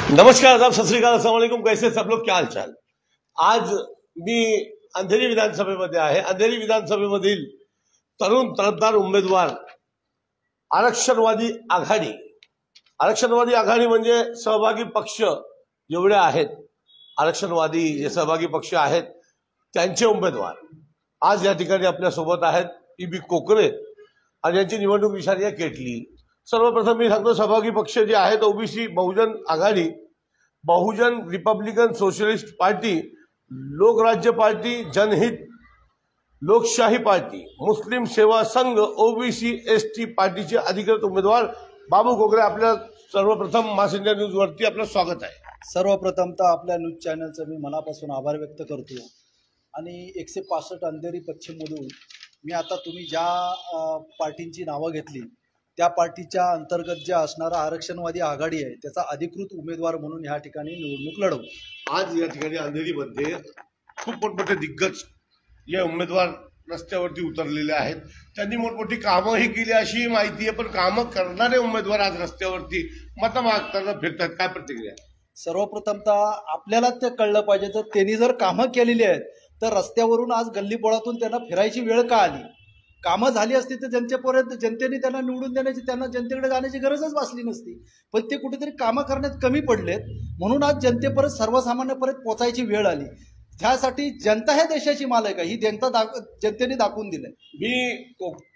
नमस्कार, आदाब, सत श्री अकाल, अस्सलाम वालेकुम। कैसे सब लोग, क्या हालचाल। आज मी अंधेरी विधानसभेमध्ये आहे। अंधेरी विधानसभेमधील तरुण तडफदार उमेदवार आरक्षणवादी आघाडी म्हणजे सहभागी पक्ष जेवढे आहेत, आरक्षणवादी जे सहभागी पक्ष आहेत त्यांचे उमेदवार आज या ठिकाणी आपल्या सोबत आहेत। बी कोकरे आणि यांची निवडणूक निशाणी आहे केटली। सर्वप्रथम मी सांगतो, सहभागी पक्ष जे आहेत OBC Bahujan Aghadi, Bahujan Republican Socialist Party, Lokrajya Party, Janhit Lokshahi party, मुस्लिम सेवा संघ, ओबीसी एसटी पार्टीचे अधिकृत उमेदवार बाबू कोकरे। आपल्या सर्वप्रथम मास इंडिया न्यूज वरती आपलं स्वागत आहे। सर्वप्रथम तर आपल्या न्यूज चॅनलचा मी मनापासून आभार व्यक्त करतो आणि 165 अंधेरी पश्चिम मधून मी आता तुम्ही ज्या पार्टींची नावं घेतली त्या पार्टीच्या अंतर्गत जे असणारा आरक्षणवादी आघाडी आहे त्याचा अधिकृत उमेदवार म्हणून ह्या ठिकाणी निवडणूक लढवू। आज या ठिकाणी अंधेरीमध्ये खूप मोठमोठे दिग्गज या उमेदवार रस्त्यावरती उतरलेले आहेत। त्यांनी मोठमोठी कामंही केली अशी माहिती आहे, पण कामं करणारे उमेदवार आज रस्त्यावरती मतं मागताना फिरतात। काय प्रतिक्रिया? सर्वप्रथम तर आपल्याला ते कळलं पाहिजे, तर त्यांनी जर कामं केलेली आहेत तर रस्त्यावरून आज गल्लीबोळातून त्यांना फिरायची वेळ का आली? कामं झाली असती तर जनतेपर्यंत जनतेने त्यांना निवडून देण्याची, त्यांना जनतेकडे जाण्याची गरजच भासली नसती। पण ते कुठेतरी कामं करण्यात कमी पडलेत म्हणून आज जनतेपर्यंत, सर्वसामान्यापर्यंत पोचायची वेळ आली। त्यासाठी जनता ह्या देशाची मालक आहे, ही जनतेने दाखवून दिलंय। मी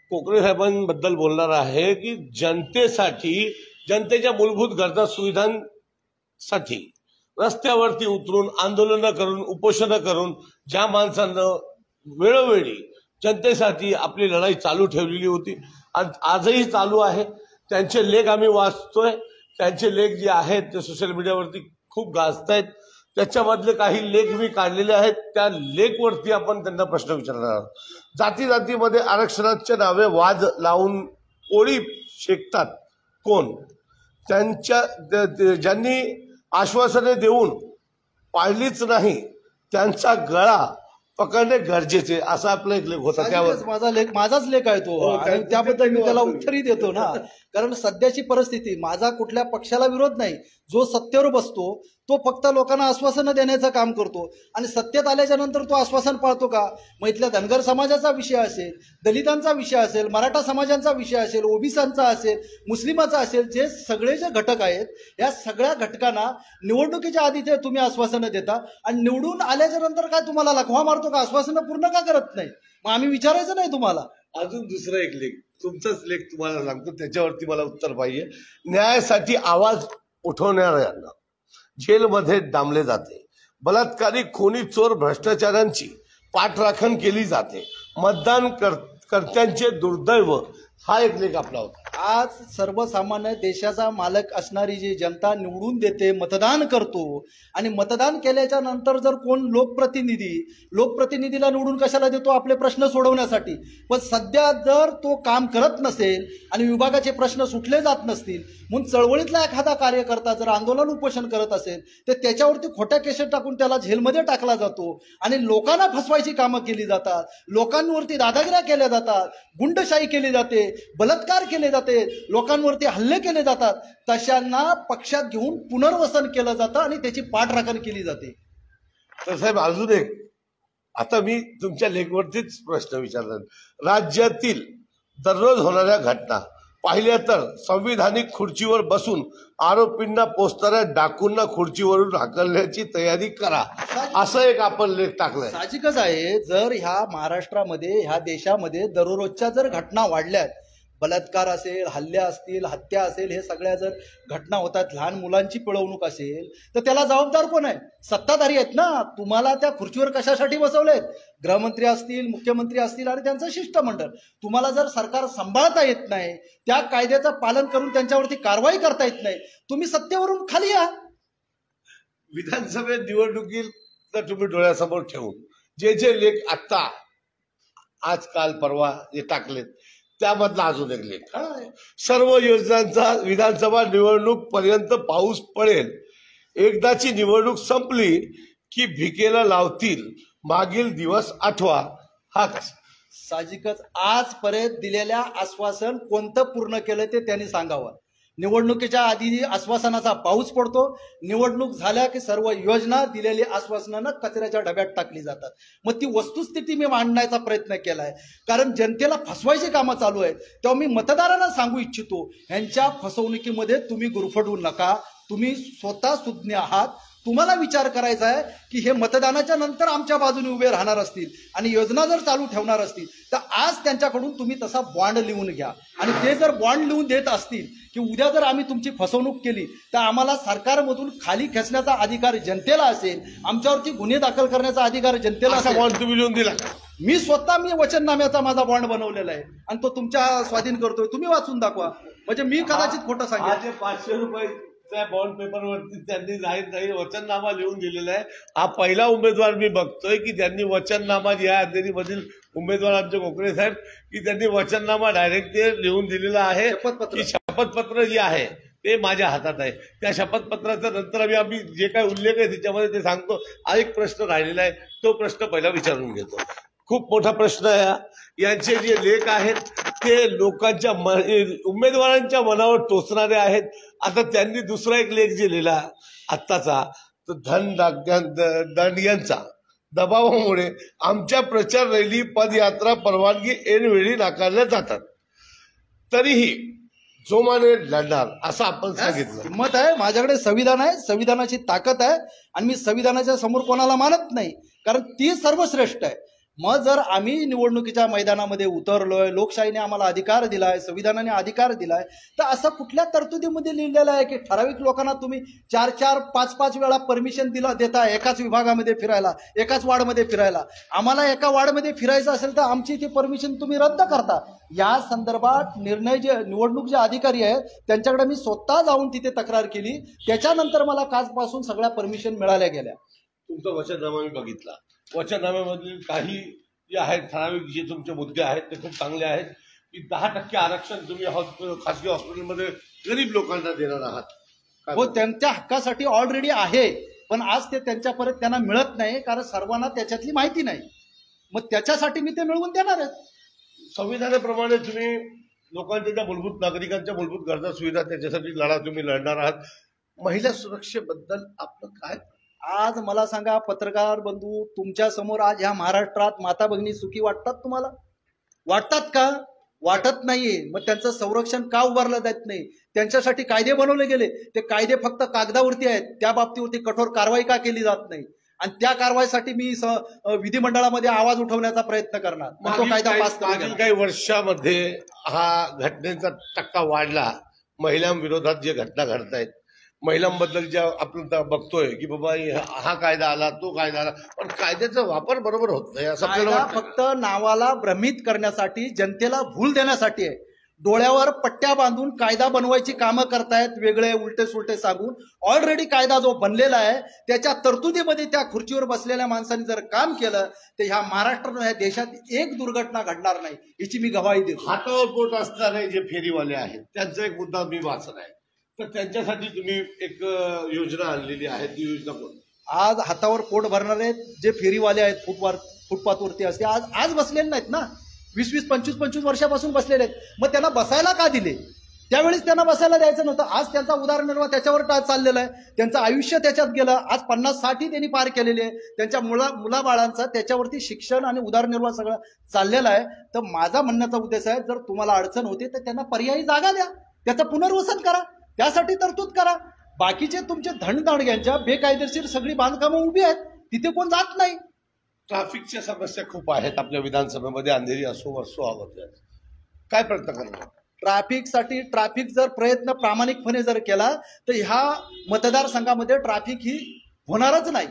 कोकरे साहेबांबद्दल बोलणार आहे की जनतेसाठी, जनतेच्या मूलभूत गरजा सुविधांसाठी रस्त्यावरती उतरून आंदोलनं करून, उपोषणं करून ज्या माणसांना वेळोवेळी जनतेसाठी आपली लढाई चालू ठेवलेली होती आणि आजही चालू आहे, त्यांचे लेख आम्ही वाचतोय। त्यांचे लेख जे आहेत ते सोशल मीडियावरती खूप गाजतायत। त्याच्यामधले काही लेख मी काढलेले आहेत, त्या लेखवरती आपण त्यांना प्रश्न विचारणार आहोत। जाती जातीमध्ये आरक्षणाच्या नावे वाद लावून पोळी शेकतात कोण? ज्यांनी आश्वासने देऊन पाळलीच नाही त्यांचा गळा पकडणे गरजेचे, असा आपला एक लेख होता। त्यावर माझाच लेख आहे तो, आणि त्याबद्दल मी त्याला उत्तरही देतो ना। कारण सध्याची परिस्थिती, माझा कुठल्या पक्षाला विरोध नाही, जो सत्तेवर बसतो तो फक्त लोकांना आश्वासनं देण्याचं काम करतो आणि सत्तेत आल्याच्या नंतर तो आश्वासन पाळतो का? मग इथल्या धनगर समाजाचा विषय असेल, दलितांचा विषय असेल, मराठा समाजाचा विषय असेल, ओबीसीचा असेल, मुस्लिमाचा असेल, जे सगळे जे घटक आहेत या सगळ्या घटकांना निवडणुकीच्या आधी ते तुम्ही आश्वासनं देता आणि निवडून आल्याच्या नंतर काय तुम्हाला लखवा मारतो का? आश्वासनं पूर्ण का करत नाही? मग आम्ही विचारायचं नाही तुम्हाला? अजून दुसरा एक लेख, तुमचाच लेख तुम्हाला सांगतो, त्याच्यावरती मला उत्तर पाहिजे। न्यायासाठी आवाज उठवणाऱ्यांना जेलमध्ये डांबले जाते, बलात्कारी, खूनी, चोर, भ्रष्टाचारांची पाठराखण केली जाते, मतदान कर्त्यांचे दुर्दैव, हा एक लेख आपला होता। आज सर्वसामान्य देशाचा मालक असणारी जी जनता निवडून देते, मतदान करतो आणि मतदान केल्याच्या नंतर जर कोण लोकप्रतिनिधीला निवडून कशाला देतो? आपले प्रश्न सोडवण्यासाठी। पण सध्या जर तो काम करत नसेल आणि विभागाचे प्रश्न सुटले जात नसतील म्हणून चळवळीतला एखादा कार्यकर्ता जर आंदोलन उपोषण करत असेल तर त्याच्यावरती खोट्या केसेस टाकून त्याला जेलमध्ये टाकला जातो आणि लोकांना फसवायची कामं केली जातात, लोकांवरती दादागिऱ्या केल्या जातात, गुंडशाही केली जाते, बलात्कार केले जाते, लोकांवरती हल्ले केले जातात। तशांना पक्षात घेऊन पुनर्वसन केलं जातं आणि त्याची पाठराखण केली जाते। तर साहेब, अजून एक, आता मी तुमच्या लेखवरतीच प्रश्न विचारला। राज्यातील दररोज होणाऱ्या घटना पाहिल्या तर संविधानिक खुर्चीवर बसून आरोपींना पोचणाऱ्या डाकूंना खुर्चीवरून हाकलण्याची तयारी करा, असं एक आपण लेख टाकलाय। साहजिकच आहे, जर ह्या महाराष्ट्रामध्ये, ह्या देशामध्ये दररोजच्या जर घटना वाढल्यात, बलात्कार असेल, हल्ले असतील, हत्या असेल, हे सगळ्या जर घटना होतात, लहान मुलांची पिळवणूक असेल, तर त्याला जबाबदार कोण आहे? सत्ताधारी आहेत ना। तुम्हाला त्या खुर्चीवर कशासाठी बसवलेत? गृहमंत्री असतील, मुख्यमंत्री असतील आणि त्यांचं शिष्टमंडळ। तुम्हाला जर सरकार सांभाळता येत नाही, त्या कायद्याचं पालन करून त्यांच्यावरती कारवाई करता येत नाही, तुम्ही सत्तेवरून खाली या। विधानसभेत निवडणुकीला तुम्ही डोळ्यासमोर ठेवून जे लेख आता आज काल परवा जे टाकलेत त्यामधला अजून एक लेख, सर्व योजनांचा विधानसभा निवडणूक पर्यंत पाऊस पडेल, एकदाची निवडणूक संपली की भिकेला लावतील, मागील दिवस आठवा, हा कसा? साहजिकच आजपर्यंत दिलेल्या आश्वासन कोणतं पूर्ण केलं ते त्यांनी सांगावं। निवडणुकीच्या आधी आश्वासनाचा पाऊस पडतो, निवडणूक झाल्या की सर्व योजना दिलेली आश्वासनानं कचऱ्याच्या डब्यात टाकली जातात. मग ती वस्तुस्थिती मी मांडण्याचा प्रयत्न केलाय, कारण जनतेला फसवायची कामं चालू आहेत. तेव्हा मी मतदारांना सांगू इच्छितो, ह्यांच्या फसवणुकीमध्ये तुम्ही गुरफटू नका. तुम्ही स्वतः सुज्ञ आहात. तुम्हाला विचार करायचा आहे की हे मतदानाच्या नंतर आमच्या बाजूने उभे राहणार असतील आणि योजना जर चालू ठेवणार असतील तर आज त्यांच्याकडून तुम्ही तसा बॉन्ड लिहून घ्या. आणि ते जर बॉन्ड लिहून देत असतील की उद्या जर आम्ही तुमची फसवणूक केली तर आम्हाला सरकारमधून खाली खेचण्याचा अधिकार जनतेला असेल, आमच्यावरती गुन्हे दाखल करण्याचा अधिकार जनतेला असा असेल. बॉन्ड तुम्ही लिहून दिला का? मी वचननाम्याचा माझा बॉन्ड बनवलेला आहे आणि तो तुमच्या स्वाधीन करतोय. तुम्ही वाचून दाखवा, म्हणजे मी कदाचित खोटं सांगेन. आज 500 रुपये त्या बॉन्ड पेपरवरती त्यांनी जाहीर वचननामा लिहून दिलेला आहे. हा पहिला उमेदवार मी बघतोय की त्यांनी वचननामा, या अंधेरीमधील उमेदवार आमचे कोकणे साहेब, की त्यांनी वचननामा डायरेक्ट ते लिहून दिलेला आहे की शपथपत्र जे आहे ते माझ्या हातात आहे. त्या शपथपत्राच्या नंतर आम्ही जे काही उल्लेख आहे त्याच्यामध्ये ते सांगतो. हा एक प्रश्न राहिलेला आहे, तो प्रश्न पहिला विचारून घेतो. खूप मोठा प्रश्न आहे. यांचे जे लेख आहेत ते लोकांच्या उमेदवारांच्या मनावर टोचणारे आहेत. आता त्यांनी दुसरा एक लेख जे लिहिला आत्ताचा, तो दंडग्यांचा दबावामुळे आमच्या प्रचार रॅली, पदयात्रा परवानगी ऐनवेळी नाकारल्या जातात, तरीही जोमाने लढणार असं आपण सांगितलं. हिंमत आहे, माझ्याकडे संविधान आहे, संविधानाची ताकद आहे आणि मी संविधानाच्या समोर कोणाला मानत नाही, कारण ती सर्वश्रेष्ठ आहे. मग जर आम्ही निवडणुकीच्या मैदानामध्ये उतरलोय, लोकशाहीने आम्हाला अधिकार दिलाय, संविधानाने अधिकार दिलाय, तर असं कुठल्या तरतुदीमध्ये लिहिलेलं आहे की ठराविक लोकांना तुम्ही 4-4, 5-5 वेळा परमिशन देता एकाच विभागामध्ये फिरायला, एकाच वार्डमध्ये फिरायला? आम्हाला एका वार्डमध्ये फिरायचं असेल तर आमची ती परमिशन तुम्ही रद्द करता. या संदर्भात निर्णय जे निवडणूक जे अधिकारी आहेत त्यांच्याकडे मी स्वतः जाऊन तिथे तक्रार केली. त्याच्यानंतर मला कालपासून सगळ्या परमिशन मिळाल्या गेल्या. तुमचा वचननामा मी बघितला. वचननाम्यामधील काही जे आहेत ठराविक जे तुमचे मुद्दे आहेत ते खूप चांगले आहेत, की 10% आरक्षण तुम्ही खासगी हॉस्पिटलमध्ये गरीब लोकांना देणार आहात. हो, त्यांच्या हक्कासाठी ऑलरेडी आहे, पण आज ते त्यांच्यापर्यंत त्यांना मिळत नाही, कारण सर्वांना त्याच्यातली माहिती नाही. मग त्याच्यासाठी मी ते मिळवून देणार आहे. संविधानाप्रमाणे तुम्ही लोकांच्या ज्या मूलभूत, नागरिकांच्या मूलभूत गरजा सुविधा त्याच्यासाठी लढा तुम्ही लढणार आहात. महिला सुरक्षेबद्दल आपलं काय? आज मला सांगा पत्रकार बंधू, तुमच्या समोर आज ह्या महाराष्ट्रात माता भगिनी सुखी वाटतात? तुम्हाला वाटतात का? वाटत नाहीये. मग त्यांचं संरक्षण का उभारलं जात नाही? त्यांच्यासाठी कायदे बनवले गेले, ते कायदे फक्त कागदावरती आहेत, त्या बाबतीवरती कठोर कारवाई का केली जात नाही? आणि त्या कारवाईसाठी मी विधिमंडळामध्ये आवाज उठवण्याचा प्रयत्न करणार. तो कायदा पास मागील काही वर्षामध्ये हा घटनेचा टक्का वाढला. महिलांविरोधात जे घटना घडतायत, महिलांबद्दल ज्या आपण बघतोय की बाबा हा कायदा आला, तो कायदा आला, पण कायद्याचा वापर बरोबर होत नाही असं आपल्याला वाटतं. फक्त नावाला भ्रमित करण्यासाठी, जनतेला भूल देण्यासाठी आहे. डोळ्यावर पट्ट्या बांधून कायदा बनवायची कामं करतायत, वेगळे उलटे सुलटे सांगून. ऑलरेडी कायदा जो बनलेला आहे त्याच्या तरतुदीमध्ये त्या खुर्चीवर बसलेल्या माणसांनी जर काम केलं तर ह्या महाराष्ट्रात, ह्या देशात एक दुर्घटना घडणार नाही, याची मी गवाही देतो. हातावर पोट असणारे जे फेरीवाले आहेत त्यांचा एक मुद्दा मी वाचला आहे, तर त्यांच्यासाठी तुम्ही एक योजना आणलेली आहे. ती योजना कोण? आज हातावर पोट भरणारे जे फेरीवाले आहेत, फुटपाथवरती असते, आज बसलेले नाहीत ना, 20-20, 25-25 वर्षापासून बसलेले आहेत. मग त्यांना बसायला का दिले? त्यावेळेस त्यांना बसायला द्यायचं नव्हतं. आज त्यांचा उदरनिर्वाह त्याच्यावर चाललेला आहे, त्यांचं आयुष्य त्याच्यात गेलं. आज 50-60 त्यांनी पार केलेले आहे. त्यांच्या मुलाबाळांचं त्याच्यावरती शिक्षण आणि उदरनिर्वाह सगळं चाललेलं आहे. तर माझा म्हणण्याचा उद्देश आहे, जर तुम्हाला अडचण होते तर त्यांना पर्यायी जागा द्या, त्याचं पुनर्वसन करा, त्यासाठी तरतूद करा. बाकीचे तुमचे धनदांडग्यांच्या बेकायदेशीर सगळी बांधकामं उभी आहेत, तिथे कोण जात नाही. ट्रॅफिकच्या समस्या खूप आहेत आपल्या विधानसभेमध्ये, अंधेरी असो वर्षो आवत. काय प्रयत्न करणार ट्रॅफिक जर प्रयत्न प्रामाणिकपणे जर केला तर ह्या मतदारसंघामध्ये ट्रॅफिक ही होणारच नाही.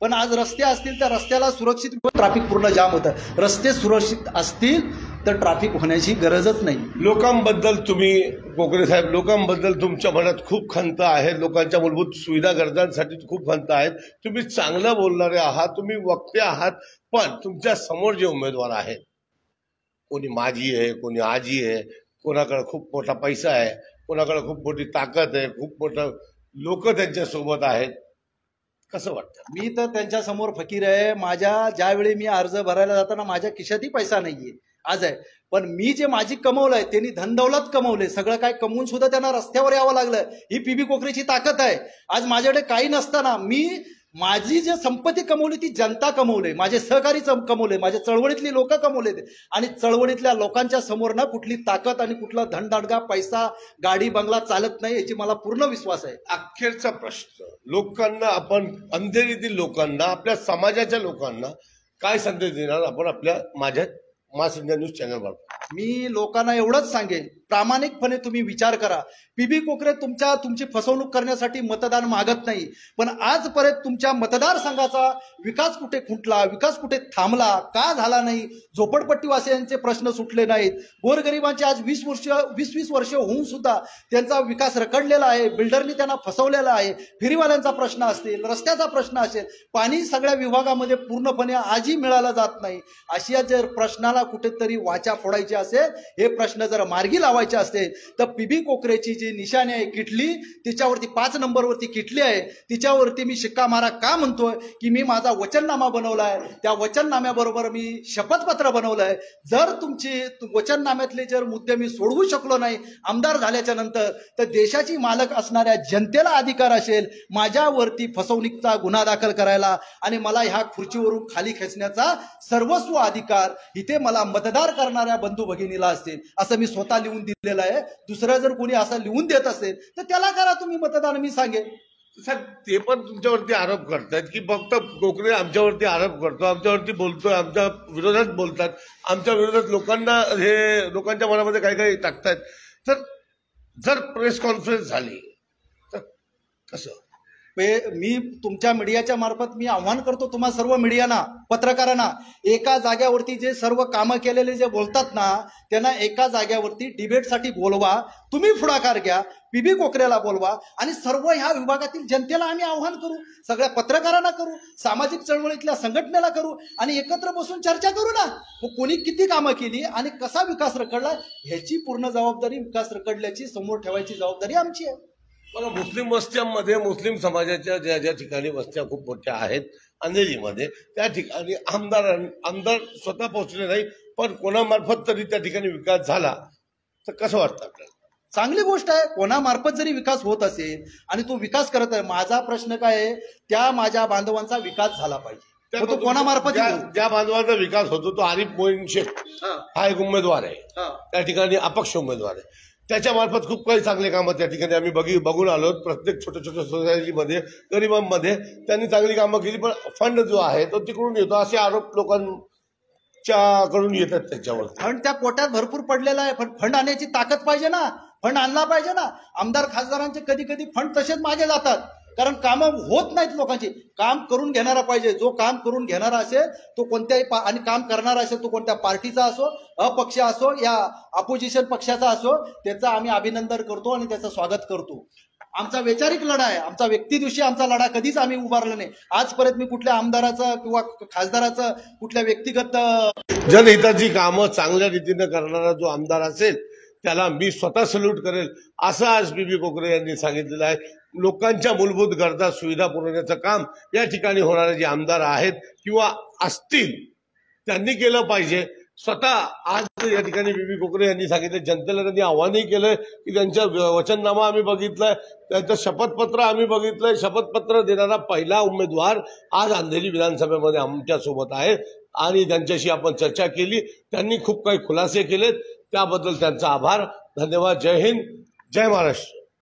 पण आज रस्ते असतील तर रस्त्याला सुरक्षित, ट्रॅफिक पूर्ण जाम होतं. रस्ते सुरक्षित असतील तर ट्रॅफिक होण्याची गरजच नाही. लोकांबद्दल तुम्ही कोकणे साहेब, लोकांबद्दल तुमच्या मनात खूप खंत आहे, लोकांच्या मूलभूत सुविधा गरजांसाठी खूप खंत आहेत. तुम्ही चांगलं बोलणारे आहात, तुम्ही वक्ते आहात, पण तुमच्या समोर जे उमेदवार आहेत, कोणी माजी आहे, कोणी आजी आहे, कोणाकडे खूप मोठा पैसा आहे, कोणाकडे खूप मोठी ताकद आहे, खूप मोठं लोक त्यांच्या सोबत आहेत, कसं वाटतं? मी तर त्यांच्या समोर फकीर आहे. माझ्या ज्यावेळी मी अर्ज भरायला जाताना माझ्या खिशातही पैसा नाहीये, आज आहे. पण मी जे माझी कमवलंय त्यांनी धनदौलत कमवले, सगळं काय कमवून सुद्धा त्यांना रस्त्यावर यावं लागलं. ही पीबी कोकरेची ताकद आहे. आज माझ्याकडे काही नसताना मी माझी जे संपत्ती कमवली ती जनता कमवले, माझे सहकारी कमवले, माझे चळवळीतली लोक कमवले. आणि चळवळीतल्या लोकांच्या समोर ना कुठली ताकद आणि कुठला धनदाडगा पैसा गाडी बंगला चालत नाही, याची मला पूर्ण विश्वास आहे. अखेरचा प्रश्न, लोकांना आपण अंधेरीतील लोकांना, आपल्या समाजाच्या लोकांना काय संदेश देणार आपण आपल्या माझ्या मास इंडिया न्यूज चॅनलवर? मी लोकांना एवढंच सांगेन, प्रामाणिकपणे तुम्ही विचार करा. पीबी कोकरे तुमची फसवणूक करण्यासाठी मतदान मागत नाही, पण आजपर्यंत तुमच्या मतदारसंघाचा विकास कुठे खुंटला, विकास कुठे थांबला, का झाला नाही? झोपडपट्टीवासियांचे प्रश्न सुटले नाहीत. गोरगरिबांचे आज 20 वर्ष होऊन सुद्धा त्यांचा विकास रखडलेला आहे. बिल्डरनी त्यांना फसवलेला आहे. फेरीवाल्यांचा प्रश्न असतील, रस्त्याचा प्रश्न असेल, पाणी सगळ्या विभागामध्ये पूर्णपणे आजही मिळालं जात नाही. अशा जर प्रश्नाला कुठेतरी वाचा फोडायची असेल, हे प्रश्न जर मार्गी लावायचे असेल, तर पीबी कोकरेची जी निशाणी आहे किटली, तिच्यावरती 5 नंबरवरती किटली आहे, तिच्यावरती मी शिक्का मारा का म्हणतोय की मी माझा वचननामा बनवलाय. त्या वचननाम्याबरोबर मी शपथपत्र बनवलंय. जर तुमची वचननाम्यातले जर मुद्दे मी सोडवू शकलो नाही आमदार झाल्याच्या नंतर, तर देशाची मालक असणाऱ्या जनतेला अधिकार असेल माझ्यावरती फसवणुकीचा गुन्हा दाखल करायला आणि मला ह्या खुर्चीवरून खाली खेचण्याचा सर्वस्व अधिकार इथे मला मतदार करणाऱ्या बंधू भगिनीला असतील, असं मी स्वतः लिहून दिलेलं आहे. दुसरं जर कोणी असं लिहून देत असेल तर त्याला करा तुम्ही मतदान, मी सांगेन. सर, ते पण तुमच्यावरती आरोप करतायत की फक्त कोकरे आमच्यावरती आरोप करतो, आमच्यावरती बोलतोय, आमच्या विरोधात बोलतात, आमच्या विरोधात लोकांच्या मनामध्ये काही काही टाकतायत. तर जर प्रेस कॉन्फरन्स झाली तर कसं? मी तुमच्या मीडियाच्या मार्फत मी आव्हान करतो तुम्हा सर्व मीडियाना, पत्रकारांना, एका जाग्यावरती जे सर्व कामं केलेले जे बोलतात ना, त्यांना एका जाग्यावरती डिबेटसाठी बोलवा. तुम्ही पुढाकार घ्या, पीबी कोकरेला बोलवा आणि सर्व ह्या विभागातील जनतेला आम्ही आव्हान करू, सगळ्या पत्रकारांना करू, सामाजिक चळवळीतल्या संघटनेला करू आणि एकत्र बसून चर्चा करू ना. कोणी किती कामं केली आणि कसा विकास रखडला ह्याची पूर्ण जबाबदारी, विकास रखडल्याची समोर ठेवायची जबाबदारी आमची आहे. बघा, मुस्लिम वस्त्यांमध्ये, मुस्लिम समाजाच्या ज्या ज्या ठिकाणी वस्त्या खूप मोठ्या आहेत अंधेरीमध्ये, त्या ठिकाणी आमदार स्वतः पोहोचले नाही, पण कोणामार्फत तरी त्या ठिकाणी विकास झाला, तर कसं वाटतं आपल्याला? चांगली गोष्ट आहे. कोणामार्फत जरी विकास होत असेल आणि तो विकास करत आहे, माझा प्रश्न काय आहे, त्या माझ्या बांधवांचा विकास झाला पाहिजे. तो कोणामार्फत? ज्या बांधवांचा विकास होतो तो आरिफ मोईन शेख हा एक उमेदवार आहे, त्या ठिकाणी अपक्ष उमेदवार आहे. त्याच्या मार्फत खूप काही चांगले कामं त्या ठिकाणी आम्ही बघून आलो. प्रत्येक छोट्या छोट्या सोसायटीमध्ये, गरिबांमध्ये त्यांनी चांगली कामं केली, पण फंड जो आहे तो तिकडून येतो असे आरोप लोकांच्याकडून येतात त्याच्यावर. फंड त्या पोटात भरपूर पडलेला आहे, पण फंड आणण्याची ताकद पाहिजे ना, फंड आणला पाहिजे ना. आमदार खासदारांचे कधी कधी फंड तसेच मागे जातात, कारण कामं होत नाहीत लोकांची. काम करून घेणारा पाहिजे. जो काम करून घेणारा असेल तो कोणत्याही आणि काम करणारा असेल तो कोणत्या पार्टीचा असो, अपक्ष असो या अपोजिशन पक्षाचा असो, त्याचं आम्ही अभिनंदन करतो आणि त्याचं स्वागत करतो. आमचा वैचारिक लढा आहे, आमचा व्यक्तिदिवशी आमचा लढा कधीच आम्ही उभारला नाही. आजपर्यंत मी कुठल्या आमदाराचं किंवा खासदाराचं कुठल्या व्यक्तिगत जनहिताची कामं चांगल्या रीतीने करणारा जो आमदार असेल त्याला मी स्वतः सल्यूट करेल, असं आज पीबी कोकरे यांनी सांगितलेलं आहे. लोकांच्या मूलभूत गरजा सुविधा पुरवण्याचं काम या ठिकाणी होणारे जे आमदार आहेत किंवा असतील त्यांनी केलं पाहिजे. स्वतः आज या ठिकाणी पीबी कोकरे यांनी सांगितलं, जनतेला त्यांनी आव्हानही केलंय की त्यांच्या वचननामा आम्ही बघितलाय, त्यांचं शपथपत्र आम्ही बघितलंय. शपथपत्र देणारा पहिला उमेदवार आज अंधेरी विधानसभेमध्ये आमच्यासोबत आहे आणि त्यांच्याशी आपण चर्चा केली. त्यांनी खूप काही खुलासे केलेत, त्याबद्दल त्यांचा आभार, धन्यवाद. जय हिंद, जय महाराष्ट्र.